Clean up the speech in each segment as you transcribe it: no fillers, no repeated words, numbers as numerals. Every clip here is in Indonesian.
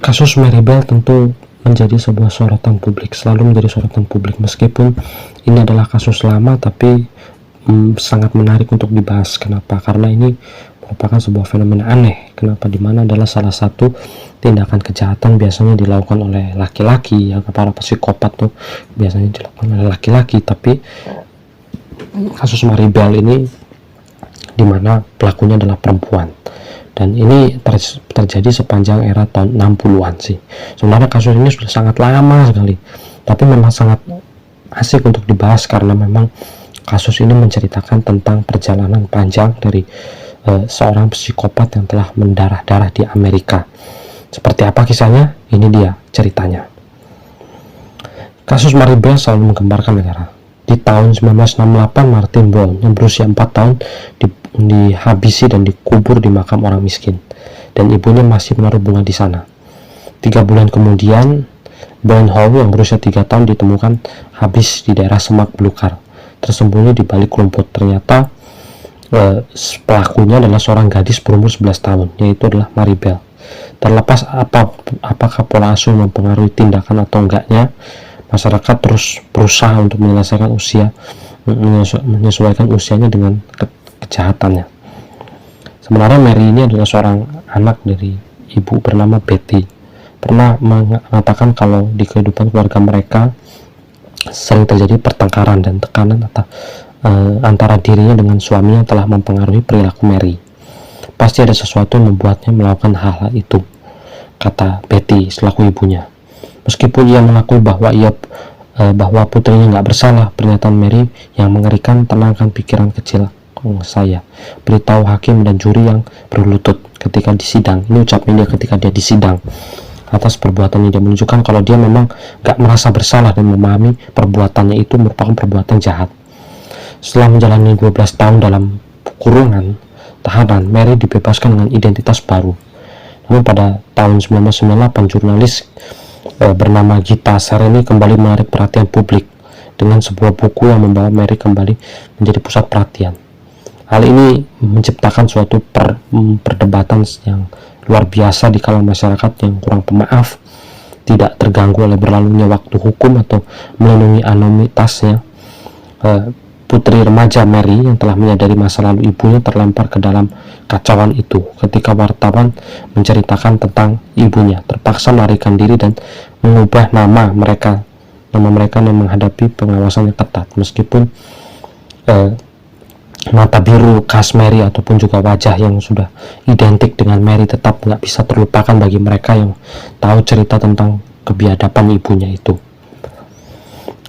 Kasus Mary Bell tentu menjadi sebuah sorotan publik, selalu menjadi sorotan publik, meskipun ini adalah kasus lama, tapi sangat menarik untuk dibahas. Kenapa? Karena ini merupakan sebuah fenomena aneh. Kenapa? Dimana adalah salah satu tindakan kejahatan biasanya dilakukan oleh laki-laki, ya, para psikopat tuh biasanya dilakukan oleh laki-laki, tapi kasus Mary Bell ini dimana pelakunya adalah perempuan, dan ini terjadi sepanjang era tahun 60-an sih. Sebenarnya kasus ini sudah sangat lama sekali, tapi memang sangat asik untuk dibahas karena memang kasus ini menceritakan tentang perjalanan panjang dari seorang psikopat yang telah mendarah-darah di Amerika. Seperti apa kisahnya? Ini dia ceritanya. Kasus Mary Bell selalu menggemparkan negara. Di tahun 1968, Martin Ball yang berusia 4 tahun dihabisi dan dikubur di makam orang miskin, dan ibunya masih menaruh bunga di sana. 3 bulan kemudian, Brian Hall yang berusia 3 tahun ditemukan habis di daerah semak belukar, tersembunyi di balik rumput. Ternyata pelakunya adalah seorang gadis berumur 11 tahun, yaitu adalah Mary Bell. Terlepas apakah pola asuh mempengaruhi tindakan atau enggaknya, masyarakat terus berusaha untuk menyesuaikan usianya dengan kejahatannya. Sebenarnya Mary ini adalah seorang anak dari ibu bernama Betty. Pernah mengatakan kalau di kehidupan keluarga mereka sering terjadi pertengkaran dan tekanan antara dirinya dengan suaminya telah mempengaruhi perilaku Mary. Pasti ada sesuatu yang membuatnya melakukan hal-hal itu, kata Betty selaku ibunya. Meskipun ia mengakui bahwa putrinya nggak bersalah, pernyataan Mary yang mengerikan. Tenangkan pikiran kecil saya, beritahu hakim dan juri yang berlutut ketika disidang. Ini ucapnya dia ketika dia disidang atas perbuatannya. Dia menunjukkan kalau dia memang nggak merasa bersalah dan memahami perbuatannya itu merupakan perbuatan jahat. Setelah menjalani 12 tahun dalam kurungan tahanan, Mary dibebaskan dengan identitas baru. Namun pada tahun 1998, jurnalis bernama Gita Sereni kembali menarik perhatian publik dengan sebuah buku yang membawa Mary kembali menjadi pusat perhatian. Hal ini menciptakan suatu perdebatan yang luar biasa di kalangan masyarakat yang kurang pemaaf, tidak terganggu oleh berlalunya waktu hukum atau melindungi anonimitasnya. Putri remaja Mary yang telah menyadari masa lalu ibunya terlempar ke dalam kacauan itu ketika wartawan menceritakan tentang ibunya, terpaksa melarikan diri dan mengubah nama mereka yang menghadapi pengawasan yang ketat. Meskipun mata biru khas Mary ataupun juga wajah yang sudah identik dengan Mary tetap nggak bisa terlupakan bagi mereka yang tahu cerita tentang kebiadaban ibunya itu.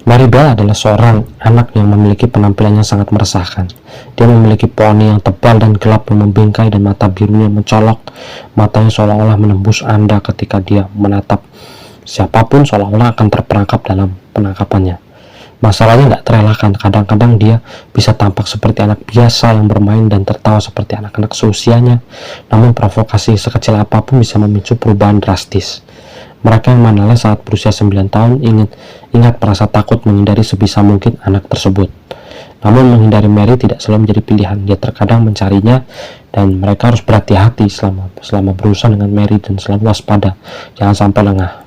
Mary Bell adalah seorang anak yang memiliki penampilan yang sangat meresahkan. Dia memiliki poni yang tebal dan gelap yang membingkai, dan mata birunya mencolok. Matanya seolah-olah menembus Anda ketika dia menatap siapapun, seolah-olah akan terperangkap dalam penangkapannya. Masalahnya nggak terelakkan. Kadang-kadang dia bisa tampak seperti anak biasa yang bermain dan tertawa seperti anak-anak seusianya. Namun provokasi sekecil apapun bisa memicu perubahan drastis. Mereka yang manalnya saat berusia 9 tahun ingat merasa takut menghindari sebisa mungkin anak tersebut. Namun menghindari Mary tidak selalu menjadi pilihan. Dia terkadang mencarinya, dan mereka harus berhati-hati selama berusaha dengan Mary dan selalu waspada, jangan sampai lengah.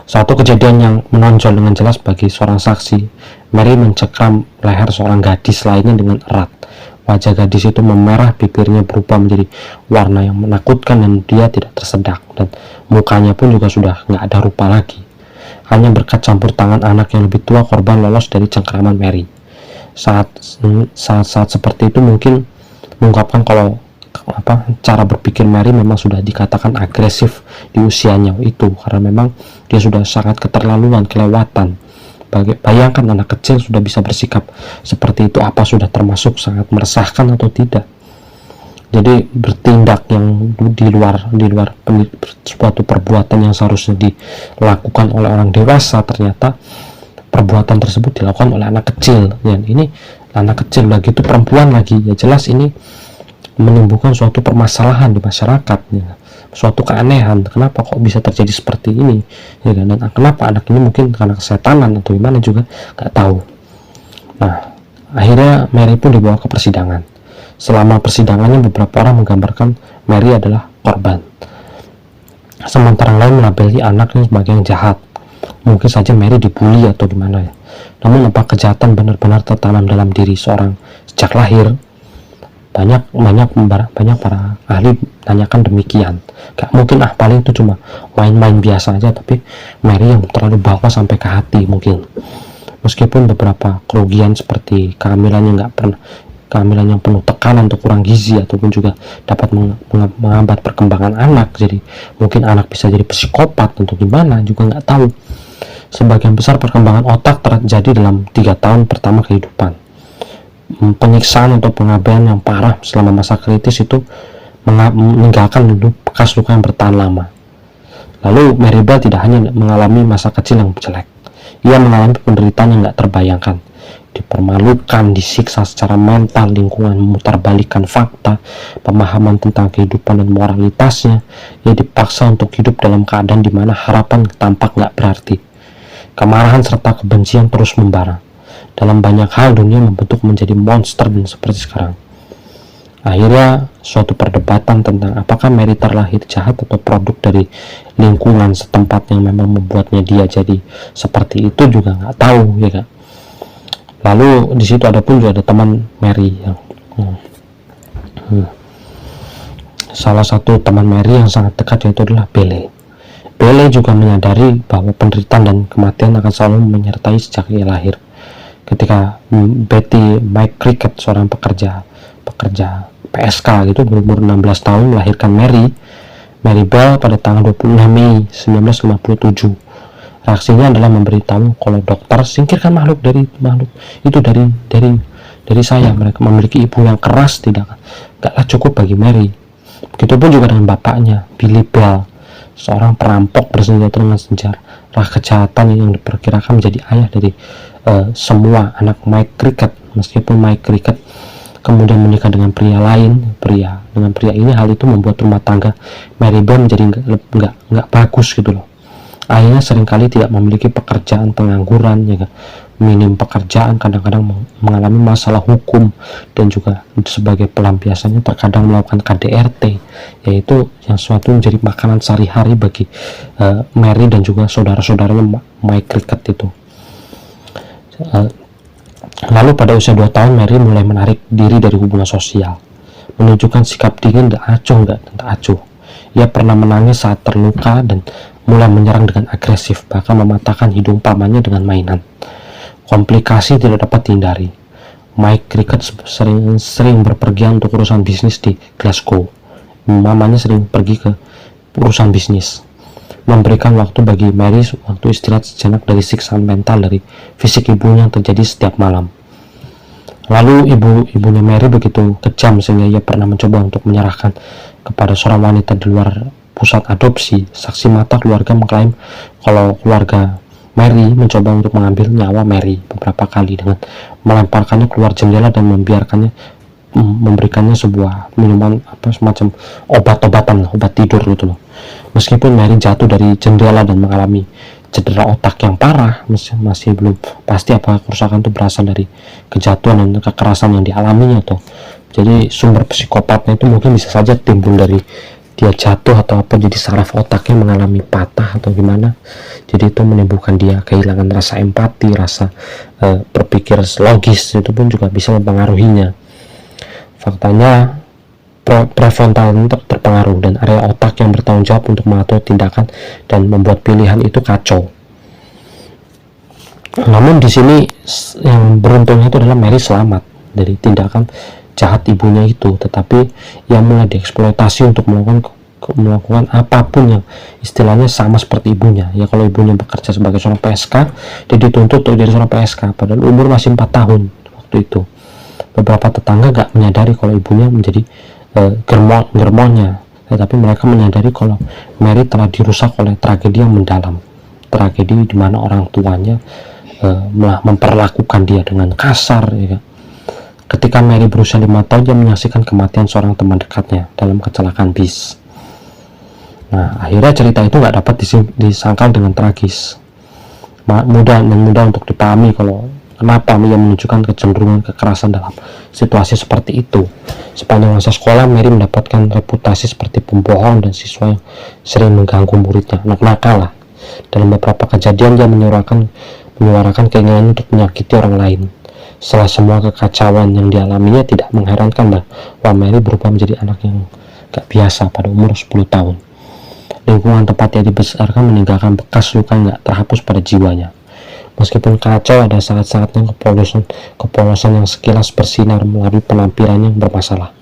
Satu kejadian yang menonjol dengan jelas bagi seorang saksi, Mary mencekam leher seorang gadis lainnya dengan erat. Wajah gadis itu memerah, bibirnya berubah menjadi warna yang menakutkan, dan dia tidak tersedak, dan mukanya pun juga sudah nggak ada rupa lagi. Hanya berkat campur tangan anak yang lebih tua, korban lolos dari cengkraman Mary. Saat seperti itu mungkin mengungkapkan kalau cara berpikir Mary memang sudah dikatakan agresif di usianya itu, karena memang dia sudah sangat keterlaluan, kelewatan. Bayangkan anak kecil sudah bisa bersikap seperti itu, apa sudah termasuk sangat meresahkan atau tidak? Jadi bertindak yang di luar suatu perbuatan yang seharusnya dilakukan oleh orang dewasa, ternyata perbuatan tersebut dilakukan oleh anak kecil. Dan ini anak kecil lagi, itu perempuan lagi, ya jelas ini menimbulkan suatu permasalahan di masyarakat, ya. Suatu keanehan, kenapa kok bisa terjadi seperti ini, ya kan? Dan kenapa anak ini mungkin karena kesetanan atau gimana juga nggak tahu. Nah, akhirnya Mary pun dibawa ke persidangan. Selama persidangannya beberapa orang menggambarkan Mary adalah korban. Sementara lain melabeli anaknya sebagai yang jahat. Mungkin saja Mary dibully atau gimana ya. Namun apa kejahatan benar-benar tertanam dalam diri seorang sejak lahir? Banyak para ahli tanyakan demikian. Gak mungkin paling itu cuma main-main biasa aja, tapi Mary yang terlalu bawa sampai ke hati mungkin. Meskipun beberapa kerugian seperti kehamilan yang penuh tekanan atau kurang gizi, ataupun juga dapat menghambat perkembangan anak, jadi mungkin anak bisa jadi psikopat untuk gimana juga nggak tahu. Sebagian besar perkembangan otak terjadi dalam 3 tahun pertama kehidupan. Penyiksaan atau pengabaian yang parah selama masa kritis itu meninggalkan bekas luka yang bertahan lama. Lalu Mary Bell tidak hanya mengalami masa kecil yang jelek, ia mengalami penderitaan yang gak terbayangkan. Dipermalukan, disiksa secara mental, lingkungan memutarbalikkan fakta, pemahaman tentang kehidupan dan moralitasnya. Ia dipaksa untuk hidup dalam keadaan di mana harapan tampak gak berarti. Kemarahan serta kebencian terus membara. Dalam banyak hal dunia membentuk menjadi monster dan seperti sekarang. Akhirnya suatu perdebatan tentang apakah Mary terlahir jahat atau produk dari lingkungan setempat yang memang membuatnya dia jadi seperti itu juga nggak tahu, ya kan. Lalu di situ ada teman Mary yang salah satu teman Mary yang sangat dekat, yaitu adalah Belle. Belle juga menyadari bahwa penderitaan dan kematian akan selalu menyertai sejak ia lahir. Ketika Betty McCricket, seorang pekerja PSK gitu, berumur 16 tahun melahirkan Mary Bell pada tanggal 26 Mei 1957. Reaksinya adalah memberitahu kalau dokter, singkirkan makhluk itu dari saya. Mereka memiliki ibu yang keras, tidaklah cukup bagi Mary. Begitupun juga dengan bapaknya, Billy Bell, seorang perampok bersenjata dengan sejarah kejahatan yang diperkirakan menjadi ayah dari semua anak Mike Cricket. Meskipun Mike Cricket kemudian menikah dengan pria ini, hal itu membuat rumah tangga Mary Bell menjadi nggak bagus gitu loh. Akhirnya seringkali tidak memiliki pekerjaan, pengangguran, ya kan? Minim pekerjaan, kadang-kadang mengalami masalah hukum, dan juga sebagai pelampiasannya terkadang melakukan KDRT, yaitu yang suatu menjadi makanan sehari-hari bagi Mary dan juga saudara-saudaranya Mike Cricket itu. Lalu pada usia 2 tahun Mary mulai menarik diri dari hubungan sosial, menunjukkan sikap dingin dan tak acuh. Ia pernah menangis saat terluka dan mulai menyerang dengan agresif, bahkan mematahkan hidung pamannya dengan mainan. Komplikasi tidak dapat dihindari. Mike Cricket sering berpergian untuk urusan bisnis di Glasgow. Mamanya sering pergi ke urusan bisnis, memberikan waktu bagi Mary waktu istirahat sejenak dari siksaan mental dari fisik ibunya yang terjadi setiap malam. Lalu ibunya Mary begitu kejam sehingga ia pernah mencoba untuk menyerahkan kepada seorang wanita di luar pusat adopsi. Saksi mata keluarga mengklaim kalau keluarga Mary mencoba untuk mengambil nyawa Mary beberapa kali dengan melemparkannya keluar jendela dan memberikannya sebuah minuman semacam obat tidur gitu loh. Meskipun Mary jatuh dari jendela dan mengalami cedera otak yang parah, masih belum pasti apakah kerusakan itu berasal dari kejatuhan dan kekerasan yang dialaminya atau jadi sumber psikopatnya itu mungkin bisa saja timbul dari dia jatuh atau jadi saraf otaknya mengalami patah atau gimana. Jadi itu menimbulkan dia kehilangan rasa empati, rasa berpikir logis, itu pun juga bisa mempengaruhinya. Faktanya prefrontal terpengaruh dan area otak yang bertanggung jawab untuk mengatur tindakan dan membuat pilihan itu kacau. Namun di sini yang beruntungnya itu adalah Mary selamat dari tindakan jahat ibunya itu, tetapi ia mulai dieksploitasi untuk melakukan apapun yang istilahnya sama seperti ibunya. Ya kalau ibunya bekerja sebagai seorang PSK, dia dituntut untuk jadi seorang PSK padahal umur masih 4 tahun waktu itu. Beberapa tetangga gak menyadari kalau ibunya menjadi germonya, tetapi mereka menyadari kalau Mary telah dirusak oleh tragedi yang mendalam, tragedi di mana orang tuanya memperlakukan dia dengan kasar, ya. Ketika Mary berusia 5 tahun, dia menyaksikan kematian seorang teman dekatnya dalam kecelakaan bis. Nah, akhirnya cerita itu nggak dapat disangkal dengan tragis. Mudah untuk dipahami kalau Kenapa ia menunjukkan kecenderungan kekerasan dalam situasi seperti itu? Sepanjang masa sekolah, Mary mendapatkan reputasi seperti pembohong dan siswa yang sering mengganggu muridnya, anak nakal lah. Dalam beberapa kejadian, dia menyuarakan keinginan untuk menyakiti orang lain. Setelah semua kekacauan yang dialaminya, tidak mengherankan bahwa Mary berubah menjadi anak yang gak biasa pada umur 10 tahun. Lingkungan tempat ia dibesarkan meninggalkan bekas luka yang gak terhapus pada jiwanya. Meskipun kacau, ada saat-saatnya kepolosan yang sekilas bersinar melalui penampilannya yang bermasalah.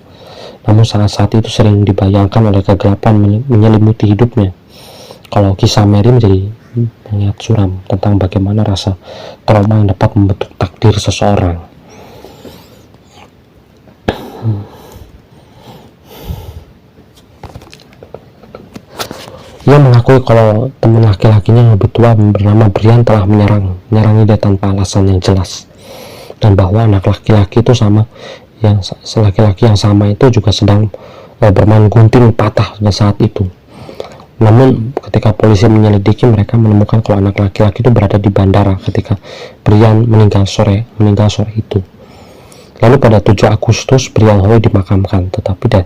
Namun saat-saat itu sering dibayangkan oleh kegelapan menyelimuti hidupnya. Kalau kisah Mary menjadi mengingat suram tentang bagaimana rasa trauma yang dapat membentuk takdir seseorang. Ia mengakui kalau teman laki-lakinya yang lebih tua bernama Brian telah menyerangi dia tanpa alasan yang jelas, dan bahwa anak laki-laki yang sama itu juga sedang bermain gunting patah pada saat itu. Namun ketika polisi menyelidiki, mereka menemukan kalau anak laki-laki itu berada di bandara ketika Brian meninggal sore itu. Lalu pada 7 Agustus Brian Howe dimakamkan, tetapi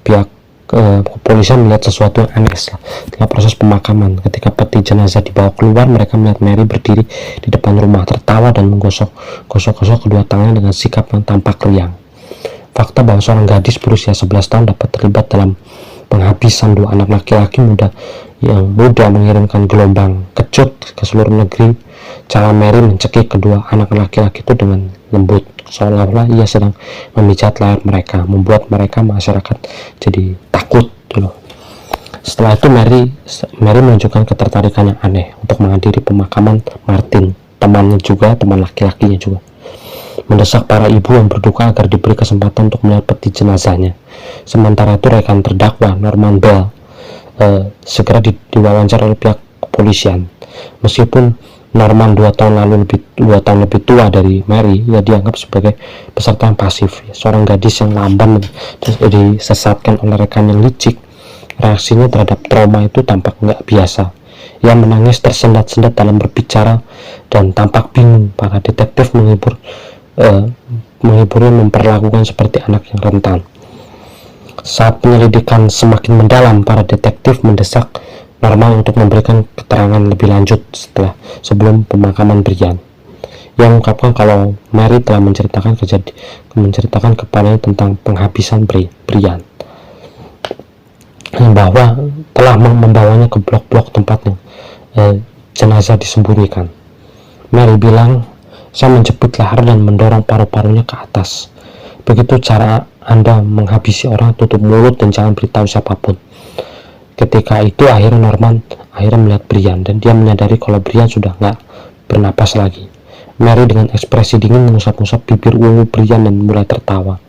pihak kepolisian melihat sesuatu yang aneh setelah proses pemakaman. Ketika peti jenazah dibawa keluar, mereka melihat Mary berdiri di depan rumah, tertawa dan menggosok-gosok kedua tangannya dengan sikap yang tampak riang. Fakta bahwa seorang gadis berusia 11 tahun dapat terlibat dalam penghabisan 2 anak laki-laki muda mengirimkan gelombang kecut ke seluruh negeri. Cara Mary mencekik kedua anak laki-laki itu dengan lembut, seolah-olah ia sedang memijat leher mereka, membuat masyarakat jadi takut gitu. Setelah itu Mary menunjukkan ketertarikan yang aneh untuk menghadiri pemakaman Martin, teman laki-lakinya juga. Mendesak para ibu yang berduka agar diberi kesempatan untuk melihat peti jenazahnya. Sementara itu rekan terdakwa Norman Bell segera diwawancara oleh pihak kepolisian. Meskipun Norman 2 tahun lebih tua dari Mary, ia dianggap sebagai peserta yang pasif, seorang gadis yang lamban disesatkan oleh rekan yang licik. Reaksinya terhadap trauma itu tampak nggak biasa. Ia menangis tersendat-sendat dalam berbicara dan tampak bingung. Para detektif menghiburnya memperlakukan seperti anak yang rentan. Saat penyelidikan semakin mendalam, para detektif mendesak Norman untuk memberikan keterangan lebih lanjut sebelum pemakaman Brian. Ia mengungkapkan kalau Mary telah menceritakan kepadanya tentang penghabisan Brian, bahwa telah membawanya ke blok-blok tempat yang jenazah disembunyikan. Mary bilang, "Saya menjepit leher dan mendorong paru-parunya ke atas. Begitu cara Anda menghabisi orang, tutup mulut dan jangan beritahu siapapun." Ketika itu Norman melihat Brian, dan dia menyadari kalau Brian sudah nggak bernapas lagi. Mary dengan ekspresi dingin mengusap-usap bibir ungu Brian dan mulai tertawa.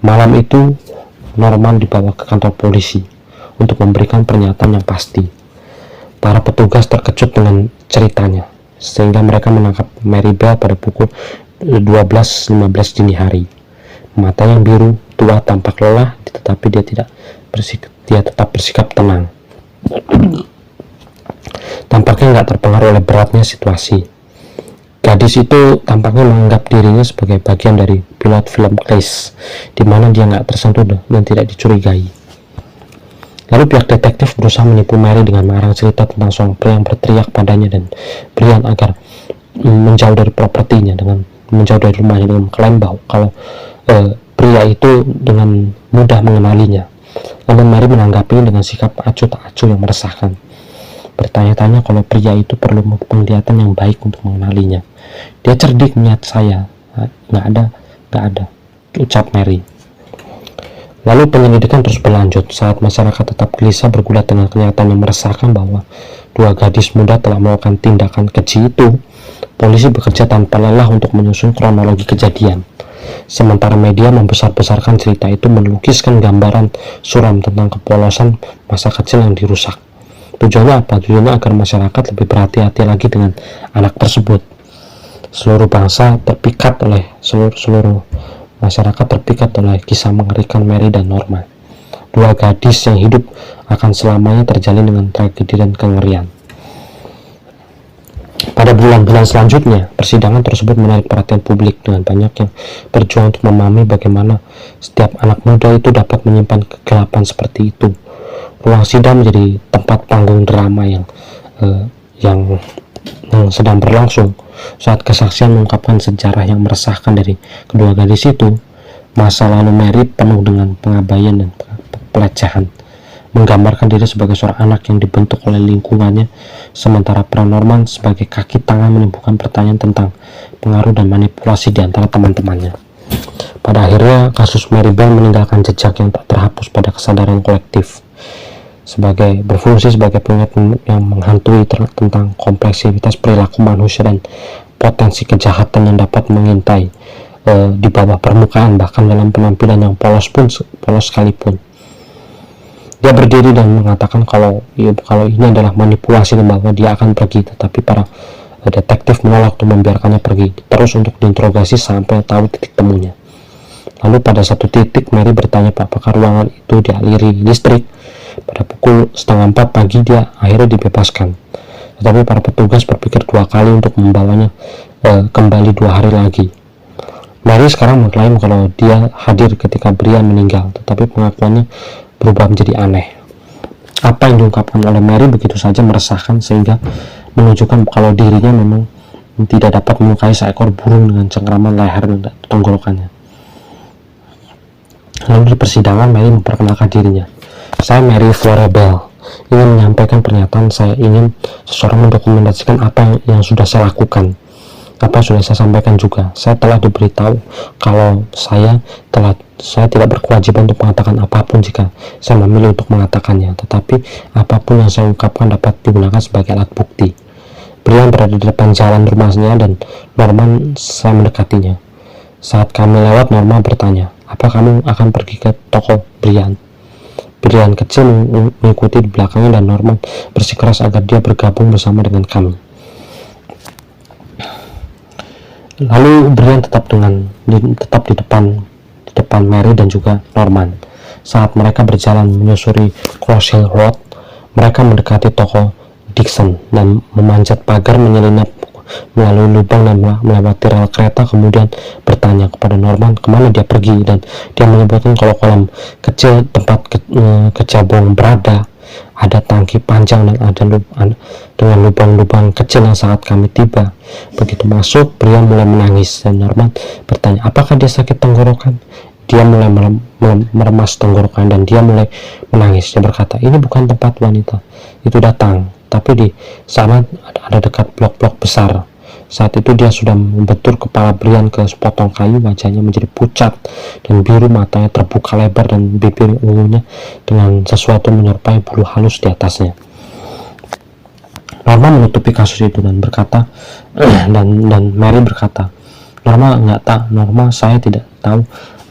Malam itu Norman dibawa ke kantor polisi untuk memberikan pernyataan yang pasti. Para petugas terkejut dengan ceritanya, sehingga mereka menangkap Mary Bell pada pukul 12.15 dini hari. Mata yang biru, tua, tampak lelah, tetapi dia tetap bersikap tenang. Tampaknya nggak terpengaruh oleh beratnya situasi. Gadis itu tampaknya menganggap dirinya sebagai bagian dari pilot film Clash, di mana dia nggak tersentuh dan tidak dicurigai. Lalu pihak detektif berusaha menipu Mary dengan mengarang cerita tentang seorang pria yang berteriak padanya dan Brian agar menjauh dari rumahnya dengan mengklaim bahwa kalau pria itu dengan mudah mengenalinya. Namun Mary menanggapinya dengan sikap acuh tak acuh yang meresahkan, bertanya-tanya kalau pria itu perlu penglihatan yang baik untuk mengenalinya. "Dia cerdik melihat saya." Nggak ada, ucap Mary. Lalu penyelidikan terus berlanjut saat masyarakat tetap gelisah bergulat dengan kenyataan yang meresahkan bahwa 2 gadis muda telah melakukan tindakan keji itu. Polisi bekerja tanpa lelah untuk menyusun kronologi kejadian. Sementara media membesar-besarkan cerita itu, melukiskan gambaran suram tentang kepolosan masa kecil yang dirusak. Tujuannya apa? Tujuannya agar masyarakat lebih berhati-hati lagi dengan anak tersebut. Seluruh masyarakat terpikat oleh kisah mengerikan Mary dan Norman. 2 gadis yang hidup akan selamanya terjalin dengan tragedi dan kengerian. Pada Pada bulan-bulan selanjutnya, persidangan tersebut menarik perhatian publik dengan banyak yang berjuang untuk memahami bagaimana setiap anak muda itu dapat menyimpan kegelapan seperti itu. Ruang sidang menjadi tempat panggung drama yang sedang berlangsung. Saat kesaksian mengungkapkan sejarah yang meresahkan dari kedua gadis itu, masa lalu Mary penuh dengan pengabaian dan pelecehan, menggambarkan diri sebagai seorang anak yang dibentuk oleh lingkungannya, sementara peran Norman sebagai kaki tangan menimbulkan pertanyaan tentang pengaruh dan manipulasi di antara teman-temannya. Pada akhirnya, kasus Mary Bell meninggalkan jejak yang tak terhapus pada kesadaran kolektif, berfungsi sebagai pengingat yang menghantui tentang kompleksitas perilaku manusia dan potensi kejahatan yang dapat mengintai di bawah permukaan, bahkan dalam penampilan yang polos sekalipun. Dia berdiri dan mengatakan kalau ini adalah manipulasi dan bahwa dia akan pergi, tetapi para detektif menolak untuk membiarkannya pergi, terus untuk diinterogasi sampai tahu titik temunya. Lalu pada satu titik Mary bertanya apakah ruangan itu dialiri listrik. Pada pukul 3:30 pagi dia akhirnya dibebaskan, tetapi para petugas berpikir 2 kali untuk membawanya kembali 2 hari lagi. Mary sekarang mengklaim kalau dia hadir ketika Brian meninggal, tetapi pengakuannya berubah menjadi aneh. Apa yang diungkapkan oleh Mary begitu saja meresahkan sehingga menunjukkan kalau dirinya memang tidak dapat melukai seekor burung dengan cengkraman leher dan tenggorokannya. Lalu di persidangan Mary memperkenalkan dirinya. Saya Mary Flora Bell, ingin menyampaikan pernyataan. Saya ingin seseorang mendokumentasikan apa yang sudah saya lakukan, apa yang sudah saya sampaikan juga. Saya telah diberitahu kalau saya tidak berkewajiban untuk mengatakan apapun jika saya memilih untuk mengatakannya, tetapi apapun yang saya ungkapkan dapat digunakan sebagai alat bukti. Brian berada di depan jalan rumahnya dan Norman saya mendekatinya. Saat kami lewat, Norman bertanya, apa kamu akan pergi ke toko Brian? Brian kecil mengikuti di belakangnya dan Norman bersikeras agar dia bergabung bersama dengan kami. Lalu Brian tetap di depan Mary dan juga Norman. Saat mereka berjalan menyusuri Cross Hill Road, mereka mendekati toko Dixon dan memanjat pagar, menyelinap melalui lubang dan melewati rel kereta, kemudian bertanya kepada Norman kemana dia pergi, dan dia menyebutkan kalau kolam kecil tempat kecebong berada ada tangki panjang dan ada dengan lubang-lubang kecil. yang saat kami tiba, begitu masuk, Brian mulai menangis dan Norman bertanya apakah dia sakit tenggorokan. Dia mulai meremas tenggorokan dan dia mulai menangis. Dia berkata, ini bukan tempat wanita itu datang, tapi di sana ada dekat blok-blok besar. Saat itu dia sudah membentur kepala Brian ke sepotong kayu, wajahnya menjadi pucat dan biru, matanya terbuka lebar dan bibir ungunya dengan sesuatu menyerupai bulu halus di atasnya. Norma menutupi kasus itu dan berkata, dan Mary berkata, Norma, saya tidak tahu,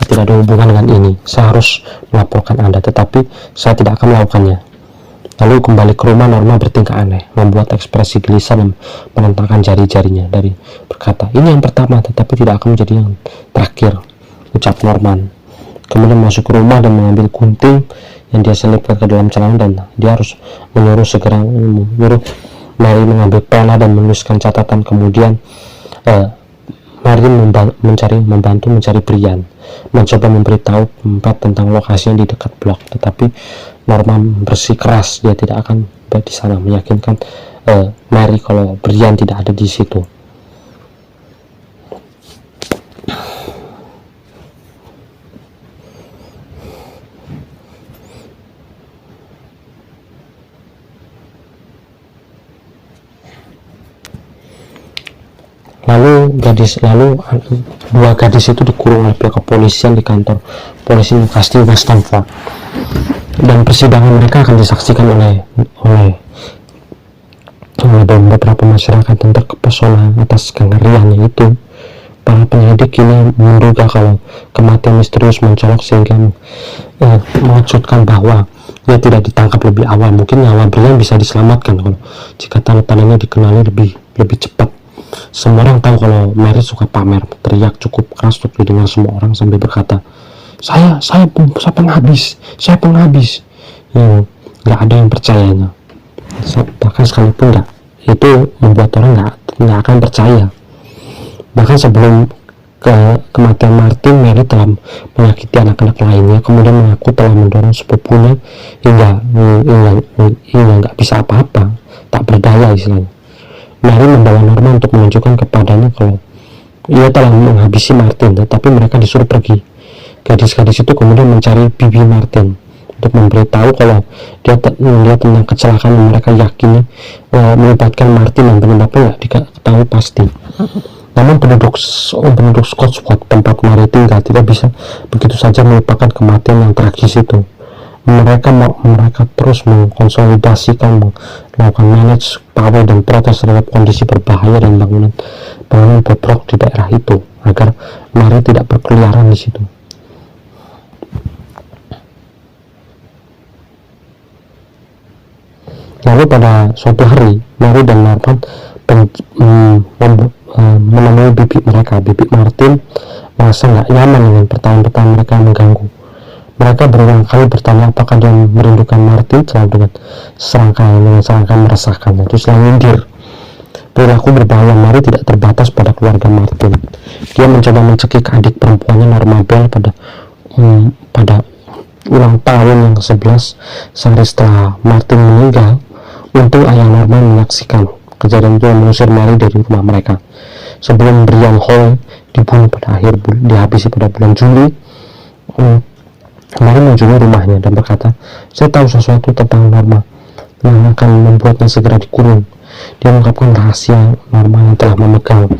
tidak ada hubungan dengan ini. Saya harus melaporkan Anda, tetapi saya tidak akan melakukannya. Lalu kembali ke rumah, Norma bertingkah aneh, membuat ekspresi gelisah dan menentangkan jari-jarinya. Dari berkata, ini yang pertama, tetapi tidak akan menjadi yang terakhir, ucap Norman. Kemudian masuk ke rumah dan mengambil gunting yang dia selipkan ke dalam celana, dan dia harus menyuruh Mary mengambil pena dan menuliskan catatan. Kemudian Mary membantu mencari Brian, mencoba memberitahu Pat tentang lokasinya di dekat blok, tetapi Norman bersikeras dia tidak akan di sana, meyakinkan Mary kalau Brian tidak ada di situ. Lalu dua gadis itu dikurung oleh pihak kepolisian di kantor polisi Newcastle Westernford, dan persidangan mereka akan disaksikan oleh beberapa masyarakat yang terpesona atas kengeriannya itu. Para penyidik kini menduga kalau kematian misterius mencolok sehingga mengejutkan bahwa dia tidak ditangkap lebih awal. Mungkin nyawa Brian bisa diselamatkan kalau jika tanda-tandanya dikenali lebih cepat. Semua orang tahu kalau Mary suka pamer, teriak cukup keras untuk didengar semua orang sambil berkata, saya penghabis. Nggak ada yang percayanya, bahkan sekalipun itu membuat orang nggak nggak akan percaya. Bahkan sebelum kematian Martin, Mary telah menyakiti anak-anak lainnya, kemudian mengaku telah mendorong sepupunya hingga nggak bisa apa-apa, tak berdaya istilahnya. Mary membawa Norma untuk menunjukkan kepadanya kalau ia telah menghabisi Martin, tetapi mereka disuruh pergi. Gadis-gadis itu kemudian mencari bibi Martin untuk memberitahu kalau dia tentang kecelakaan yang mereka yakini melibatkan Martin dan penyebabnya nggak diketahui pasti. Namun penduduk Scottswood, tempat Mary tinggal, tidak bisa begitu saja melupakan kematian yang tragis itu. Mereka terus mengkonsolidasikan, melakukan manage power dan protes terhadap kondisi berbahaya dan bangunan bobrok di daerah itu, agar Mary tidak berkeliaran di situ. Lalu pada suatu hari, Mary dan Norman menemui bibi mereka. Bibi Martin merasa nggak nyaman dengan pertanyaan-pertanyaan mereka yang mengganggu. Mereka berulang kali bertanya apakah dia merindukan Martin, selalu dengan serangkaian meresahkan, itu selalu nyindir. Perilaku berbahaya Mary tidak terbatas pada keluarga Martin. Dia mencoba mencekik adik perempuannya Norma Bell pada ulang tahun yang ke-11 sehari setelah Martin meninggal. Untung ayah Norma menyaksikan kejadian itu yang mengusir Mary dari rumah mereka. Sebelum Brian Howe dibunuh dihabisi pada bulan Juli, Mary mengunjungi rumahnya dan berkata, "Saya tahu sesuatu tentang Norma yang akan membuatnya segera dikurung." Dia mengungkapkan rahasia Norma yang telah memegang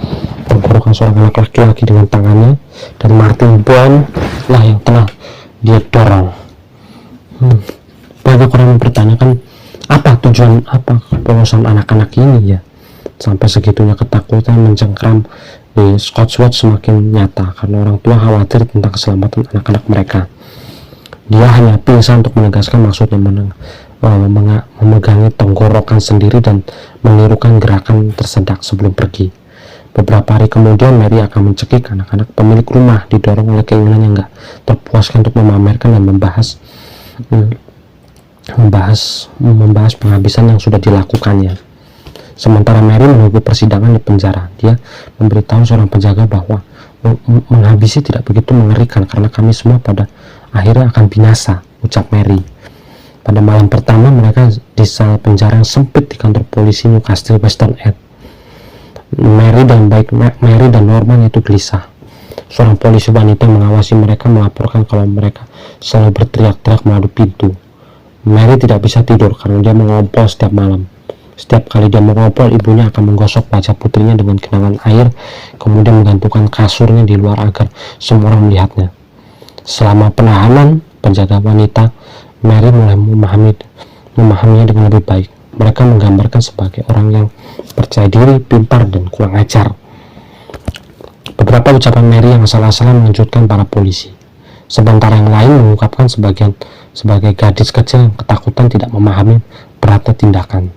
tenggorokan seorang anak laki-laki dengan tangannya, dan Martin Brown lah yang telah dia dorong. Banyak orang mempertanyakan apa tujuan kepolosan anak-anak ini ya. Sampai segitunya ketakutan mencengkram di Scottswood semakin nyata karena orang tua khawatir tentang keselamatan anak-anak mereka. Dia hanya pingsan untuk menegaskan maksudnya memegangi tenggorokan sendiri dan menirukan gerakan tersedak sebelum pergi. Beberapa hari kemudian, Mary akan mencekik anak-anak pemilik rumah, didorong oleh keinginan yang nggak terpuaskan untuk memamerkan dan membahas penghabisan yang sudah dilakukannya. Sementara Mary menunggu persidangan di penjara, dia memberitahu seorang penjaga bahwa menghabisi tidak begitu mengerikan karena kami semua pada akhirnya akan binasa, ucap Mary. Pada malam pertama mereka di sel penjara yang sempit di kantor polisi Newcastle Western End. Mary dan Norman itu gelisah. Seorang polisi wanita mengawasi mereka melaporkan kalau mereka selalu berteriak-teriak melalui pintu. Mary tidak bisa tidur karena dia mengompol setiap malam. Setiap kali dia mengompol, ibunya akan menggosok wajah putrinya dengan genangan air, kemudian menggantungkan kasurnya di luar agar semua orang melihatnya. Selama penahanan, penjaga wanita Mary mulai memahaminya dengan lebih baik. Mereka menggambarkan sebagai orang yang percaya diri, pintar, dan kurang ajar. Beberapa ucapan Mary yang salah-salah mengejutkan para polisi. Sementara yang lain mengungkapkan sebagai gadis kecil yang ketakutan tidak memahami beratnya tindakan.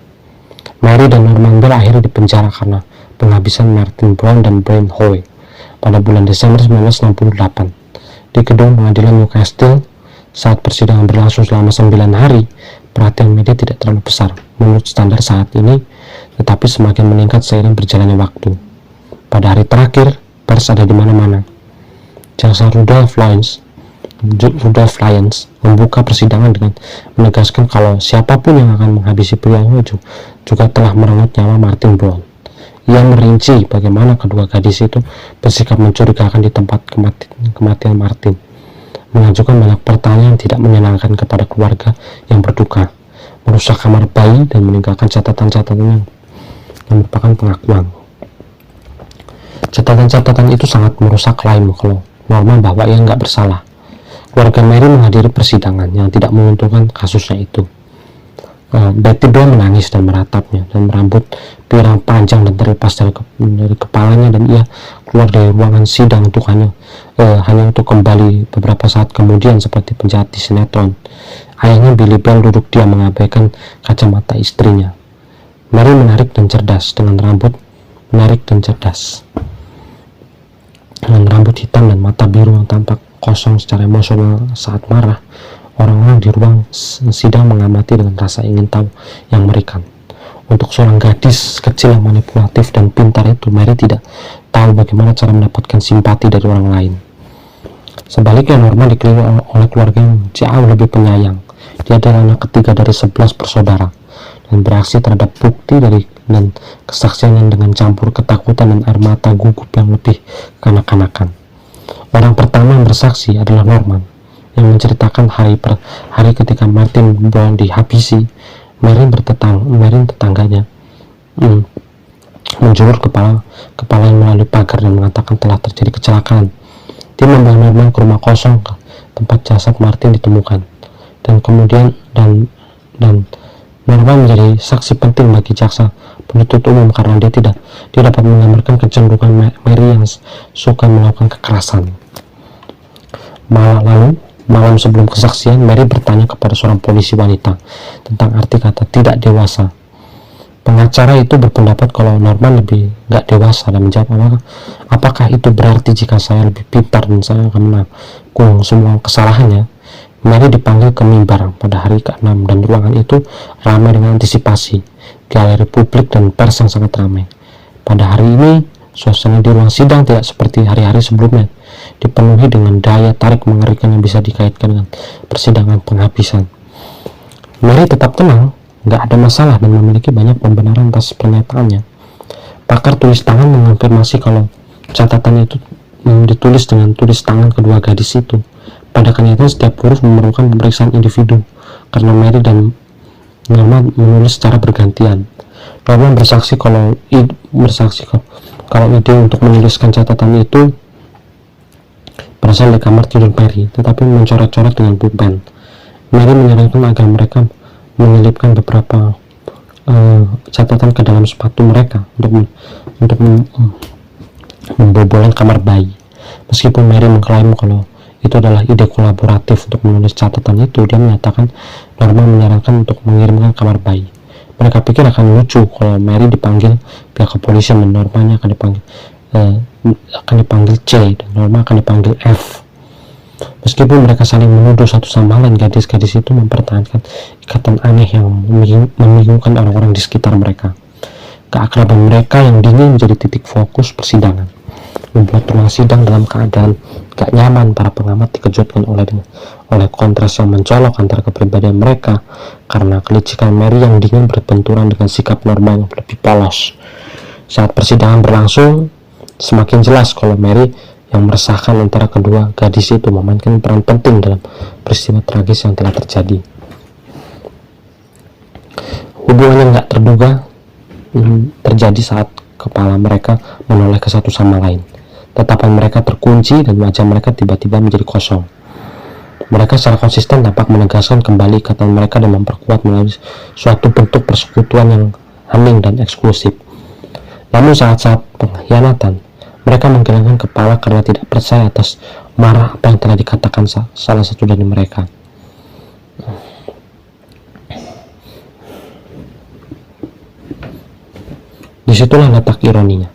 Mary dan Norman Bell akhirnya dipenjara karena penghabisan Martin Brown dan Brian Howe pada bulan Desember 1968 di gedung pengadilan Newcastle. Saat persidangan berlangsung selama 9 hari, perhatian media tidak terlalu besar menurut standar saat ini, tetapi semakin meningkat seiring berjalannya waktu. Pada hari terakhir, pers ada di mana-mana. Jaksa Rudolph Lyons membuka persidangan dengan menegaskan kalau siapapun yang akan menghabisi pria itu juga telah merenggut nyawa Martin Brown. Ia merinci bagaimana kedua gadis itu bersikap mencurigakan di tempat kematian Martin, mengajukan banyak pertanyaan tidak menyenangkan kepada keluarga yang berduka, merusak kamar bayi, dan meninggalkan catatan-catatan yang merupakan pengakuan. Catatan-catatan itu sangat merusak klaim kalau Norman bahwa ia nggak bersalah. Keluarga Mary menghadiri persidangan yang tidak menguntungkan kasusnya itu. Betty Brown menangis dan meratapnya, dan rambut pirang panjang dan terlepas dari kepalanya, dan ia keluar dari ruangan sidang untuk hanya untuk kembali beberapa saat kemudian seperti penjahat di sinetron. Ayahnya Billy Bell duduk diam mengabaikan kacamata istrinya. Mary menarik dan cerdas dengan rambut hitam dan mata biru yang tampak kosong secara emosional saat marah. Orang-orang di ruang sidang mengamati dengan rasa ingin tahu yang mengerikan. Untuk seorang gadis kecil yang manipulatif dan pintar itu, Mary tidak tahu bagaimana cara mendapatkan simpati dari orang lain. Sebaliknya, Norma dikelilingi oleh keluarga yang jauh lebih penyayang. Dia adalah anak ketiga dari 11 bersaudara dan beraksi terhadap bukti dan kesaksiannya dengan campur ketakutan dan air mata gugup yang lebih kanak-kanakan. Orang pertama yang bersaksi adalah Norman, yang menceritakan hari ketika Martin Brown dihabisi. Mary tetangganya menjulur kepalanya melalui pagar dan mengatakan telah terjadi kecelakaan. Dia membawa Norman ke rumah kosong tempat jasad Martin ditemukan, dan kemudian Norman menjadi saksi penting bagi jaksa penuntut umum karena dia dapat menggambarkan kecenderungan Mary yang suka melakukan kekerasan. Malam sebelum kesaksian, Mary bertanya kepada seorang polisi wanita tentang arti kata tidak dewasa. Pengacara itu berpendapat kalau Norman lebih gak dewasa dan menjawab, apakah itu berarti jika saya lebih pintar dan saya akan menanggung semua kesalahannya? Mary dipanggil ke mimbar pada hari ke-6 dan ruangan itu ramai dengan antisipasi, galeri publik dan pers yang sangat ramai. Pada hari ini, suasana di ruang sidang tidak seperti hari-hari sebelumnya, dipenuhi dengan daya tarik mengerikan yang bisa dikaitkan dengan persidangan penghabisan. Mary tetap tenang, gak ada masalah, dan memiliki banyak pembenaran atas pernyataannya. Pakar tulis tangan mengonfirmasi kalau catatan itu ditulis dengan tulis tangan kedua gadis itu. Pada kenyataannya setiap huruf memerlukan pemeriksaan individu, karena Mary dan Norma menulis secara bergantian. Norma bersaksi kalau ide untuk menuliskan catatan itu berasal dari kamar tidur Mary, tetapi mencoret-coret dengan pulpen. Mary menyarankan agar mereka menyelipkan beberapa catatan ke dalam sepatu mereka untuk membobolan kamar bayi. Meskipun Mary mengklaim kalau itu adalah ide kolaboratif untuk menulis catatan itu, dia menyatakan Norma menyarankan untuk mengirimkan kamar bayi. Mereka pikir akan lucu kalau Mary dipanggil pihak kepolisian dan Normanya akan dipanggil C dan Norma akan dipanggil F. Meskipun mereka saling menuduh satu sama lain, gadis-gadis itu mempertahankan ikatan aneh yang membingungkan orang-orang di sekitar mereka. Keakraban mereka yang dingin menjadi titik fokus persidangan, membuat ruang sidang dalam keadaan gak nyaman. Para pengamat dikejutkan oleh kontras yang mencolok antara kepribadian mereka, karena kelicikan Mary yang dingin berbenturan dengan sikap Norma yang lebih polos. Saat persidangan berlangsung, semakin jelas kalau Mary yang meresahkan antara kedua gadis itu memainkan peran penting dalam peristiwa tragis yang telah terjadi. Hubungan yang gak terduga terjadi saat kepala mereka menoleh ke satu sama lain. Tatapan mereka terkunci dan wajah mereka tiba-tiba menjadi kosong. Mereka secara konsisten dapat menegaskan kembali ikatan mereka dan memperkuat melalui suatu bentuk persekutuan yang hening dan eksklusif. Namun saat-saat pengkhianatan, mereka menggelengkan kepala karena tidak percaya atas marah apa yang telah dikatakan salah satu dari mereka. Disitulah letak ironinya.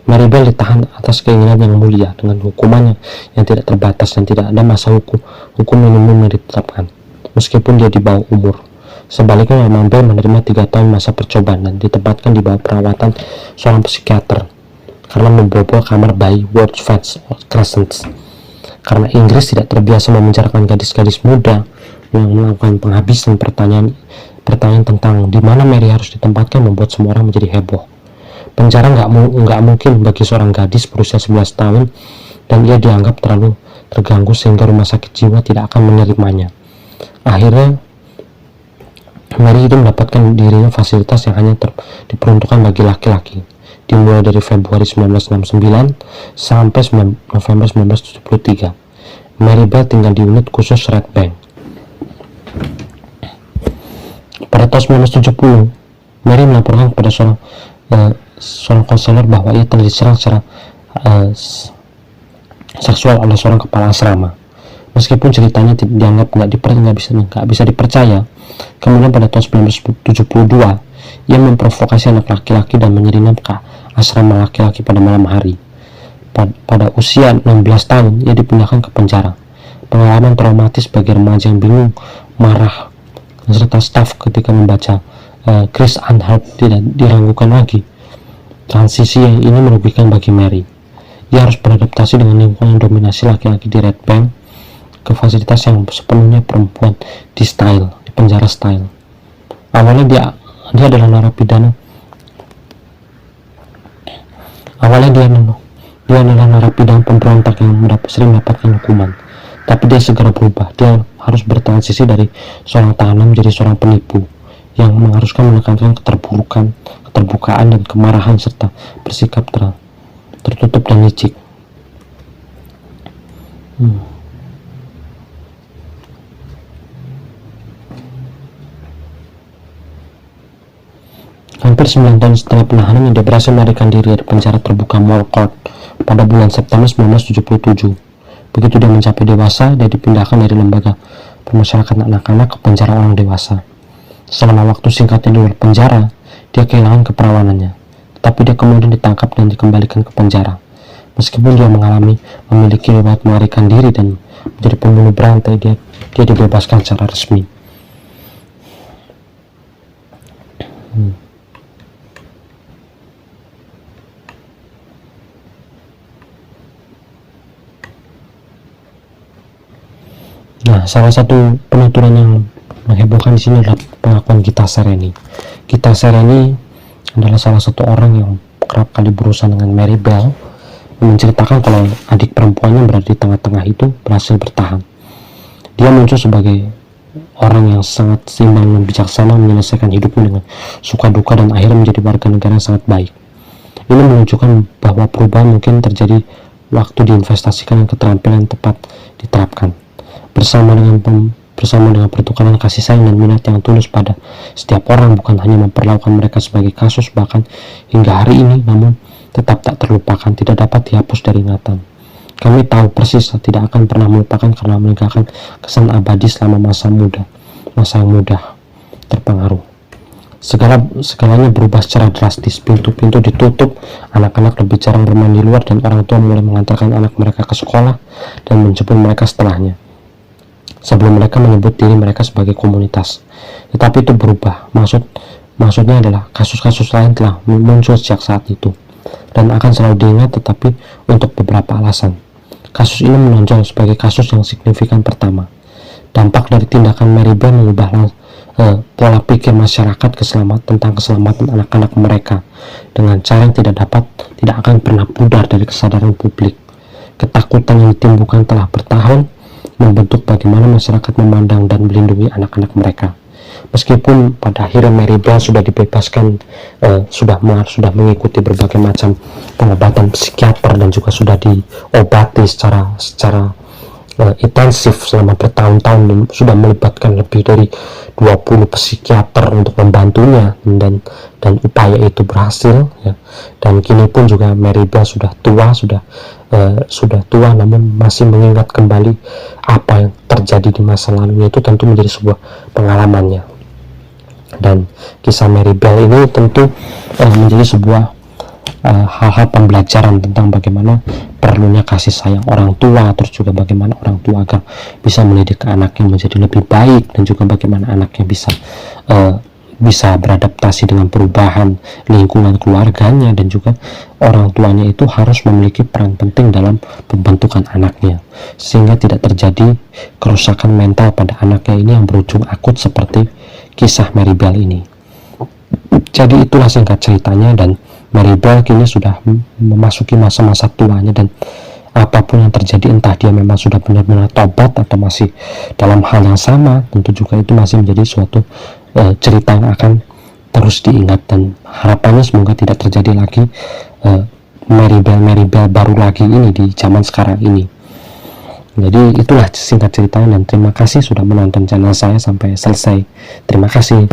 Maribel ditahan atas keinginan yang mulia dengan hukumannya yang tidak terbatas dan tidak ada masa hukum minimum yang ditetapkan, meskipun dia di bawah umur. Sebaliknya, Maribel menerima 3 tahun masa percobaan dan ditempatkan di bawah perawatan seorang psikiater karena membobol kamar bayi Wordsworth Crescent. Karena Inggris tidak terbiasa memenjarakan gadis-gadis muda yang melakukan penghabisan, pertanyaan tentang di mana Mary harus ditempatkan membuat semua orang menjadi heboh. Penjara nggak mungkin bagi seorang gadis berusia 11 tahun, dan ia dianggap terlalu terganggu sehingga rumah sakit jiwa tidak akan menerimanya. Akhirnya, Mary itu mendapatkan dirinya fasilitas yang hanya diperuntukkan bagi laki-laki, dimulai dari Februari 1969 sampai November 1973. Maribel tinggal di unit khusus Red Bank. Pada tahun 1970, Mary melaporkan kepada seorang konselor bahwa ia telah diserang secara seksual oleh seorang kepala asrama. Meskipun ceritanya dianggap nggak bisa dipercaya, kemudian pada tahun 1972 ia memprovokasi anak laki-laki dan menyelinap ke asrama laki-laki pada malam hari. Pada usia 16 tahun ia dipindahkan ke penjara. Pengalaman traumatis bagi remaja yang bingung, marah, serta staf ketika membaca Chris Anhart tidak diragukan lagi. Transisi ini merugikan bagi Mary. Ia harus beradaptasi dengan lingkungan dominasi laki-laki di Red Bank ke fasilitas yang sepenuhnya perempuan di penjara Style. Awalnya dia adalah narapidana. Dia adalah narapidana pemberontak yang sering mendapatkan hukuman. Tapi dia segera berubah. Dia harus bertransisi dari seorang tahanan menjadi seorang penipu yang mengharuskan menekankan keterbukaan dan kemarahan serta bersikap tertutup dan licik. Hampir 9 tahun setelah penahanan, dia berhasil melarikan diri dari penjara terbuka Moorcourt pada bulan September 1977. Begitu dia mencapai dewasa, dia dipindahkan dari lembaga pemasyarakatan anak-anak ke penjara orang dewasa. Selama waktu singkatnya di luar penjara, dia kehilangan keperawanannya, tetapi dia kemudian ditangkap dan dikembalikan ke penjara. Meskipun dia memiliki riwayat melarikan diri dan menjadi pembunuh berantai, dia dibebaskan secara resmi. Nah, salah satu penuturan yang menghebohkan di sini adalah pengakuan Gita Sereny. Gita Sereny adalah salah satu orang yang kerap kali berurusan dengan Mary Bell, menceritakan kalau adik perempuannya berada di tengah-tengah itu berhasil bertahan. Dia muncul sebagai orang yang sangat seimbang dan bijaksana, menyelesaikan hidupnya dengan suka duka dan akhirnya menjadi warga negara yang sangat baik. Ini menunjukkan bahwa perubahan mungkin terjadi waktu diinvestasikan dan keterampilan tepat diterapkan. Bersama dengan pertukaran kasih sayang dan minat yang tulus pada setiap orang, bukan hanya memperlakukan mereka sebagai kasus bahkan hingga hari ini, namun tetap tak terlupakan, tidak dapat dihapus dari ingatan. Kami tahu persis tidak akan pernah melupakan karena meninggalkan kesan abadi selama masa yang mudah terpengaruh. Segalanya berubah secara drastis. Pintu-pintu ditutup, anak-anak lebih jarang bermain di luar, dan orang tua mulai mengantarkan anak mereka ke sekolah dan menjemput mereka setelahnya, sebelum mereka menyebut diri mereka sebagai komunitas. Tetapi itu berubah. Maksudnya adalah kasus-kasus lain telah muncul sejak saat itu dan akan selalu diingat, tetapi untuk beberapa alasan. Kasus ini menonjol sebagai kasus yang signifikan pertama. Dampak dari tindakan Mary Bell mengubah pola pikir masyarakat tentang keselamatan anak-anak mereka dengan cara yang tidak akan pernah pudar dari kesadaran publik. Ketakutan yang ditimbulkan telah bertahun membentuk bagaimana masyarakat memandang dan melindungi anak-anak mereka. Meskipun pada akhirnya Mary Bell sudah dibebaskan, sudah mengikuti berbagai macam pengobatan psikiater dan juga sudah diobati secara intensif selama bertahun-tahun, dan sudah melibatkan lebih dari 20 psikiater untuk membantunya, dan upaya itu berhasil, ya. Dan kini pun juga Mary Bell sudah tua namun masih mengingat kembali apa yang terjadi di masa lalunya. Itu tentu menjadi sebuah pengalamannya, dan kisah Mary Bell ini tentu menjadi sebuah hal-hal pembelajaran tentang bagaimana perlunya kasih sayang orang tua, terus juga bagaimana orang tua agar bisa mendidik anaknya menjadi lebih baik, dan juga bagaimana anaknya bisa beradaptasi dengan perubahan lingkungan keluarganya, dan juga orang tuanya itu harus memiliki peran penting dalam pembentukan anaknya sehingga tidak terjadi kerusakan mental pada anaknya ini yang berujung akut seperti kisah Mary Bell ini. Jadi itulah singkat ceritanya, dan Mary Bell kini sudah memasuki masa-masa tuanya, dan apapun yang terjadi, entah dia memang sudah benar-benar tobat atau masih dalam hal yang sama, tentu juga itu masih menjadi suatu cerita yang akan terus diingat, dan harapannya semoga tidak terjadi lagi Mary Bell baru lagi ini di zaman sekarang ini. Jadi itulah singkat ceritanya, dan terima kasih sudah menonton channel saya sampai selesai. Terima kasih.